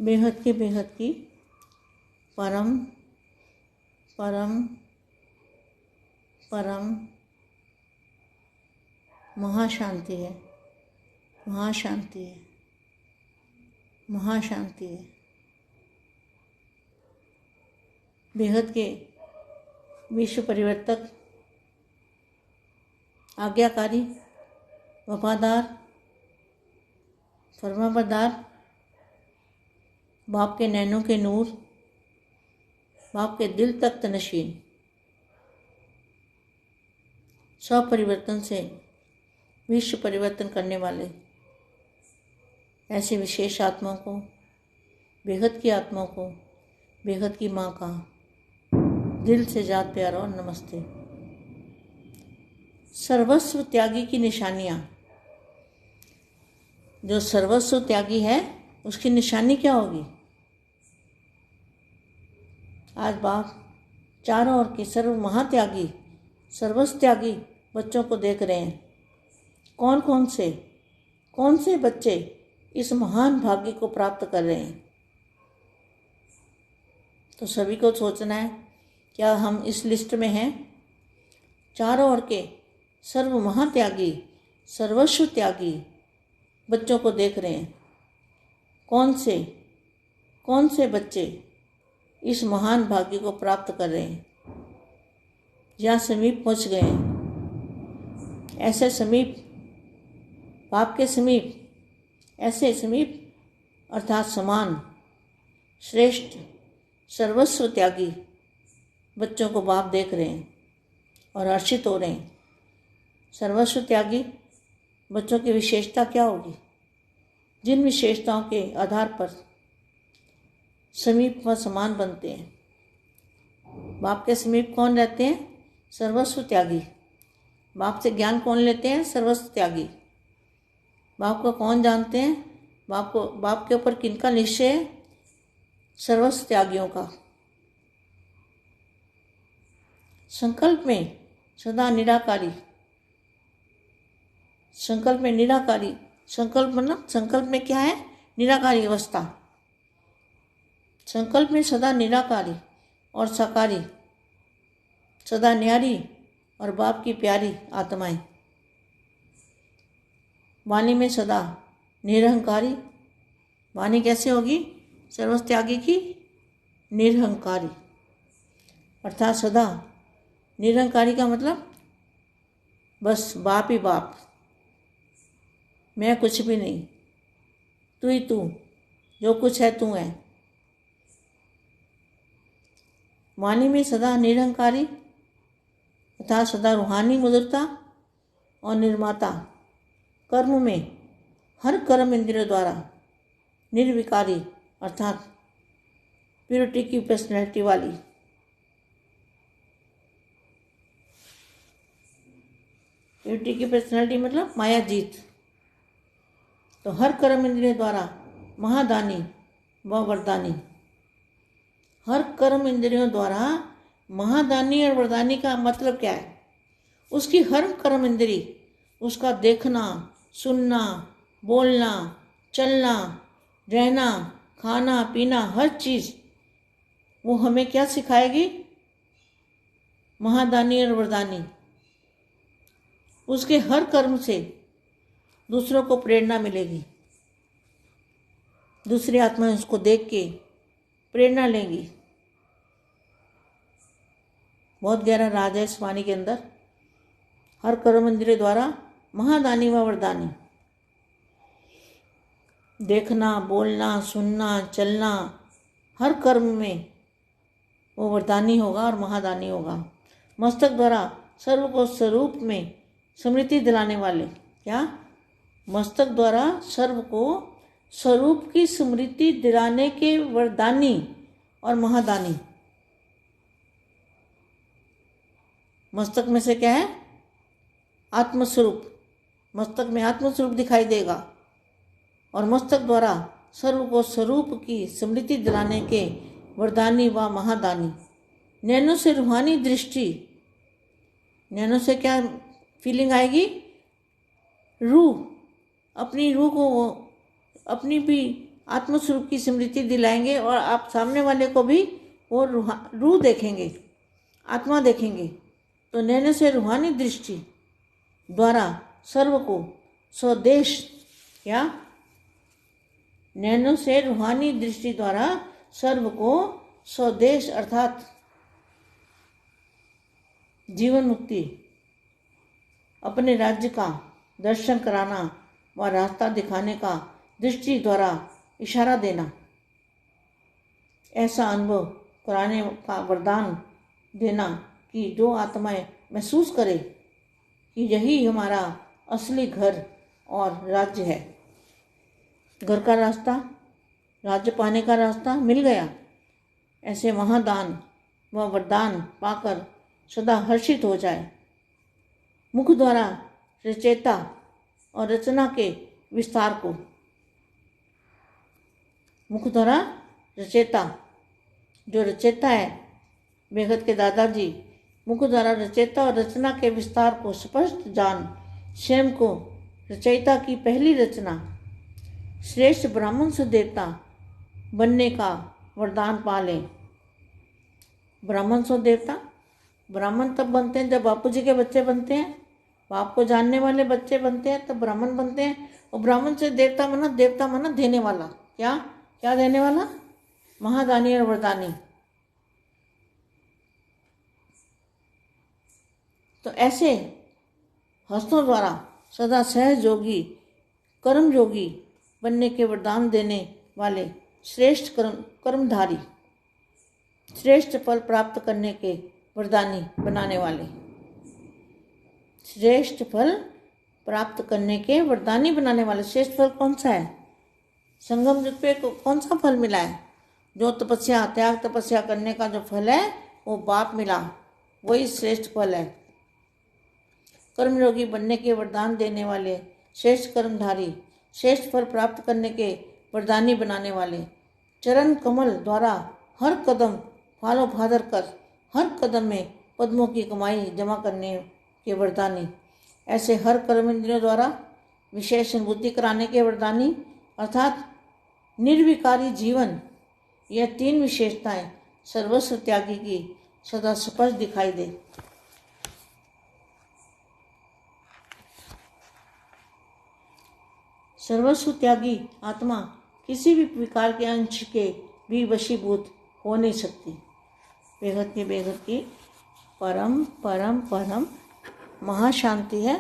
बेहद की परम परम परम महाशांति है, महाशांति है, महाशांति है। बेहद के विश्व परिवर्तक, आज्ञाकारी, वफादार, फरमाबरदार, बाप के नैनों के नूर, बाप के दिल तक तनशीन, स्वपरिवर्तन से विश्व परिवर्तन करने वाले ऐसे विशेष आत्माओं को, बेहद की आत्माओं को, बेहद की माँ का दिल से जात प्यार और नमस्ते। सर्वस्व त्यागी की निशानियाँ। जो सर्वस्व त्यागी है उसकी निशानी क्या होगी? आज बाप चारों ओर के सर्व महात्यागी, सर्वस्व त्यागी बच्चों को देख रहे हैं। कौन से बच्चे इस महान भाग्य को प्राप्त कर रहे हैं? तो सभी को सोचना है, क्या हम इस लिस्ट में हैं? चारों ओर के सर्व महात्यागी, सर्वस्व त्यागी बच्चों को देख रहे हैं। कौन से बच्चे इस महान भाग्य को प्राप्त कर रहे हैं, जहाँ समीप पहुँच गए हैं। ऐसे समीप, बाप के समीप, ऐसे समीप अर्थात समान, श्रेष्ठ, सर्वस्व त्यागी बच्चों को बाप देख रहे हैं और हर्षित हो रहे हैं। सर्वस्व त्यागी बच्चों की विशेषता क्या होगी? जिन विशेषताओं के आधार पर समीप व समान बनते हैं। बाप के समीप कौन रहते हैं? सर्वस्व त्यागी। बाप से ज्ञान कौन लेते हैं? सर्वस्व त्यागी। बाप को कौन जानते हैं? बाप के ऊपर किनका निश्चय है? सर्वस्व त्यागियों का। संकल्प में सदा निराकारी, संकल्प में निराकारी, संकल्प मतलब संकल्प में क्या है? निराकारी अवस्था। संकल्प में सदा निराकारी और साकारी, सदा न्यारी और बाप की प्यारी आत्माएं। वाणी में सदा निरहंकारी। वाणी कैसे होगी? सर्वस्व त्यागी की निरहंकारी, अर्थात सदा निरहंकारी का मतलब बस बाप ही बाप, मैं कुछ भी नहीं, तू ही तू, जो कुछ है तू है। वाणी में सदा निरहंकारी अर्थात सदा रूहानी मधुरता और निर्माता। कर्म में हर कर्म इंद्रियों द्वारा निर्विकारी अर्थात प्योरिटी की पर्सनैलिटी वाली। प्योरिटी की पर्सनैलिटी मतलब माया जीत। तो हर कर्म इंद्रियों द्वारा महादानी व वरदानी। हर कर्म इंद्रियों द्वारा महादानी और वरदानी का मतलब क्या है? उसकी हर कर्म इंद्री, उसका देखना, सुनना, बोलना, चलना, रहना, खाना, पीना, हर चीज़ वो हमें क्या सिखाएगी? महादानी और वरदानी। उसके हर कर्म से दूसरों को प्रेरणा मिलेगी। दूसरी आत्माएं उसको देख के प्रेरणा लेंगी। बहुत गहरा राज है इस वाणी के अंदर। हर कर्म इंद्रिय द्वारा महादानी व वरदानी। देखना, बोलना, सुनना, चलना, हर कर्म में वो वरदानी होगा और महादानी होगा। मस्तक द्वारा सर्व को स्वरूप में स्मृति दिलाने वाले। क्या? मस्तक द्वारा सर्व को स्वरूप की स्मृति दिलाने के वरदानी और महादानी। मस्तक में से क्या है? आत्मस्वरूप। मस्तक में आत्मस्वरूप दिखाई देगा और मस्तक द्वारा सर्व को स्वरूप की स्मृति दिलाने के वरदानी व महादानी। नैनों से रूहानी दृष्टि। नैनों से क्या फीलिंग आएगी? रूह, अपनी रूह को, अपनी भी आत्मस्वरूप की स्मृति दिलाएंगे और आप सामने वाले को भी वो रूह देखेंगे, आत्मा देखेंगे। तो नैनो से रूहानी दृष्टि द्वारा सर्व को स्वदेश, क्या नैनो से रूहानी दृष्टि द्वारा सर्व को स्वदेश अर्थात जीवन मुक्ति, अपने राज्य का दर्शन कराना व रास्ता दिखाने का दृष्टि द्वारा इशारा देना, ऐसा अनुभव कराने का वरदान देना कि जो आत्माएं महसूस करे कि यही हमारा असली घर और राज्य है। घर का रास्ता, राज्य पाने का रास्ता मिल गया। ऐसे महादान व वरदान पाकर सदा हर्षित हो जाए। मुख द्वारा रचयिता और रचना के विस्तार को, मुख द्वारा रचयिता, जो रचयिता है बेगत के दादाजी, मुख द्वारा रचयिता और रचना के विस्तार को स्पष्ट जान स्वयं को रचयिता की पहली रचना श्रेष्ठ ब्राह्मण से देवता बनने का वरदान पा लें। ब्राह्मण सो देवता, ब्राह्मण तब बनते हैं जब बापू जी के बच्चे बनते हैं, बाप को जानने वाले बच्चे बनते हैं, तब ब्राह्मण बनते हैं। और ब्राह्मण से देवता माना देने वाला। क्या क्या देने वाला? महादानी और वरदानी। तो ऐसे हस्तों द्वारा सदा सहज योगी, कर्म योगी बनने के वरदान देने वाले श्रेष्ठ कर्मधारी, श्रेष्ठ फल प्राप्त करने के वरदानी बनाने वाले, श्रेष्ठ फल प्राप्त करने के वरदानी बनाने वाले। श्रेष्ठ फल कौन सा है? संगम युग पे कौन सा फल मिला है? जो तपस्या, त्याग तपस्या करने का जो फल है वो बाप मिला, वही श्रेष्ठ फल है। कर्मयोगी बनने के वरदान देने वाले श्रेष्ठ कर्मधारी, श्रेष्ठ फल प्राप्त करने के वरदानी बनाने वाले, चरण कमल द्वारा हर कदम फालो फादर कर हर कदम में पद्मों की कमाई जमा करने के वरदानी। ऐसे हर कर्मेंद्रियों द्वारा विशेष अनुभूति कराने के वरदानी अर्थात निर्विकारी जीवन। यह तीन विशेषताएं सर्वस्व त्यागी की सदा स्पष्ट दिखाई दे। सर्वस्व त्यागी आत्मा किसी भी विकार के अंश के भी वशीभूत हो नहीं सकती। बेहद की परम परम परम महाशांति है,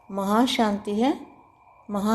महाशांति है, महा